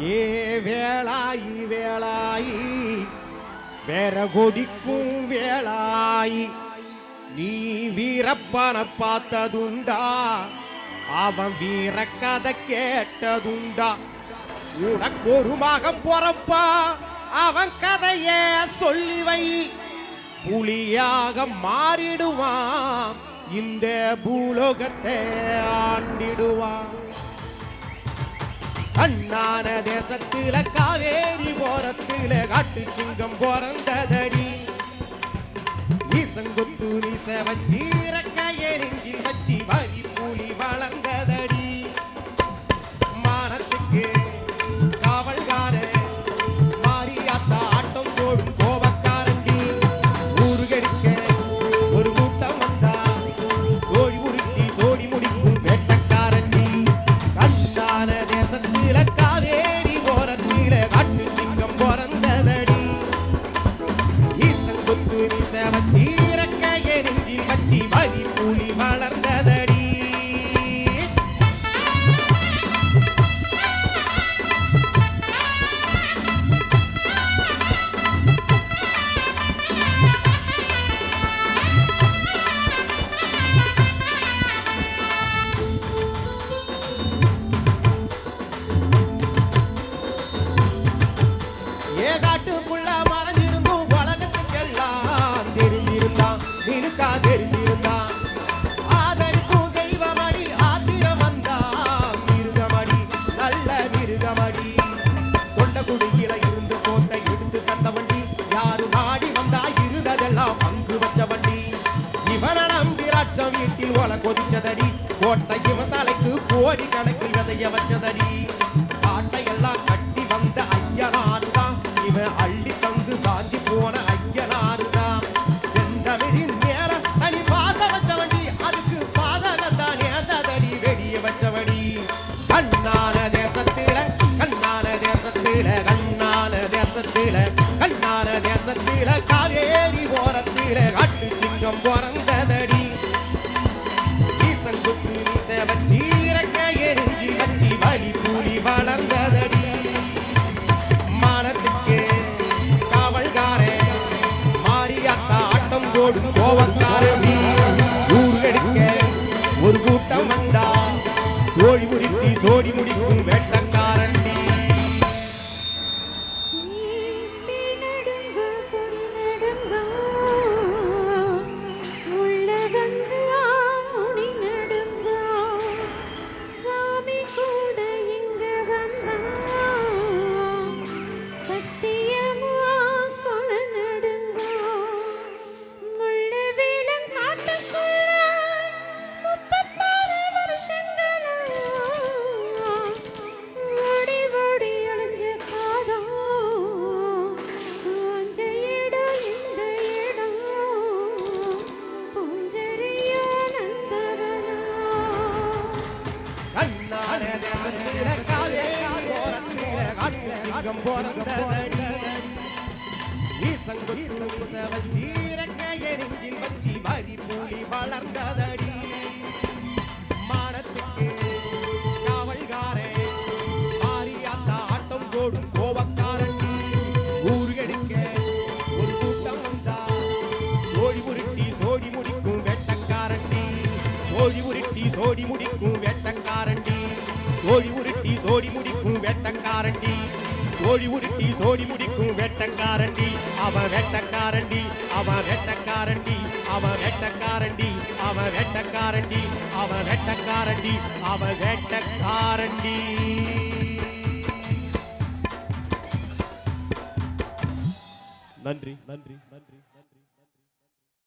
ஏ வேளாயி வேளாயி வேற கொடிக்கும் வேளாயி நீ வீரப்பன பார்த்ததுண்டா அவன் வீர கதை கேட்டதுண்டா உனக்கு ஒரு மகன் பொறப்பா அவன் கதைய சொல்லி வை புலியாக மாறிடுவான் இந்த பூலோகத்தை ஆண்டிடுவான் அண்ணான தேசத்துல காவேரி போரத்துல காட்டு சிங்கம் பிறந்ததடி நீசங்குத்து நீச வச்சி ரக்கைய நெஞ்சில் வச்சி வரி புலி வளர்ந்ததடி மானத்துக்கு காவல்கார மாரியாத்தா ஆட்டம் போடும் கோபக்காரண்டி ஊருகடிக்க ஒரு கூட்டம் வந்தா ஓடி உருட்டி ஓடி முடிக்கும் வேட்டக்காரண்டி கண்ணான தேசத்தில காவேரி ஓரத்தில காட்டு சிங்கம் பிறந்ததடி ஈசங்குத்து நீச வச்சி ரக்கைய நெஞ்சில் வச்சி வரி புலி வளர்ந்ததடி ஏகாட்டுக்குள்ள மறைஞ்சிருந்தும் உலகத்துக்கெல்லாம் தெரிஞ்சிருந்தான் மினுக்கா தெரிஞ்சிருந்தான் ஆதரிக்கும் தெய்வமடி ஆத்திரம் வந்தா மிருகமடி நல்ல மிருகமடி தொண்டகுடியில இருந்து சோத்தை எடுத்து தந்த வண்டி யாரு நாடி வந்தா இருந்ததெல்லாம் பங்கு வச்ச வண்டி இவன நம்பி ராட்சம் வீட்டில் ஒல கொதிச்சதடி கோட்டை இவன் தலைக்கு கோடி கணக்கில் விதைய வச்சதடி காட்டையெல்லாம் கட்டி வந்த ஐயனாருதான் இவன் அள்ளி தந்து சாஞ்சி போன ஐயனாருதான் செந்தமிழின் மேல தனி பாத வச்ச வண்டி அதுக்கு பாதகத்தான் ஏந்ததடி வெடிய வச்சவடி கண்ணான தேசத்தில கண்ணான தேசத்தில கண்ணான தேசத்தில கண்ணான தேசத்தில காவேரி ஓரத்தில காட்டு சிங்கம் பிறந்ததடி ஈசங்குத்து நீச வச்சி ரக்கைய நெஞ்சில் வச்சி வலி புலி வளர்ந்ததடி மானத்துக்கு காவல்காரே மாரியாத்தா ஆட்டம் போடும் கோவக்காரடி ஊர்கடிக்க ஒரு கூட்டம் வந்தா ஓடி முறித்தி சோடி முடிக்கும் வேட்டக்காரண்டி பிறந்ததடி ஈசங்குத்து நீச வச்சி ரக்கைய நெஞ்சில் வச்சி வரி புலி வளர்ந்ததடி மானத்துக்கு காவல்காரே மாரியாத்தா ஆட்டம் போடும் கோபக்காரண்டி ஊர்கடிக்க ஒரு கூட்டம் வந்தா ஓடி உருட்டி சோடி முடிக்கும் வேட்டக்காரண்டி ஓடி உருட்டி சோடி முடிக்கும் வேட்டக்காரண்டி ஓடி உருட்டி சோடி முடிக்கும் வேட்டக்காரண்டி ஓடி உருட்டி சோடி முடிக்கும் வேட்டக்காரண்டி அவன் வேட்டக்காரண்டி அவன் வேட்டக்காரண்டி அவன் வேட்டக்காரண்டி அவன் வேட்டக்காரண்டி அவன் வேட்டக்காரண்டி அவன் வேட்டக்காரண்டி நன்றி நன்றி நன்றி.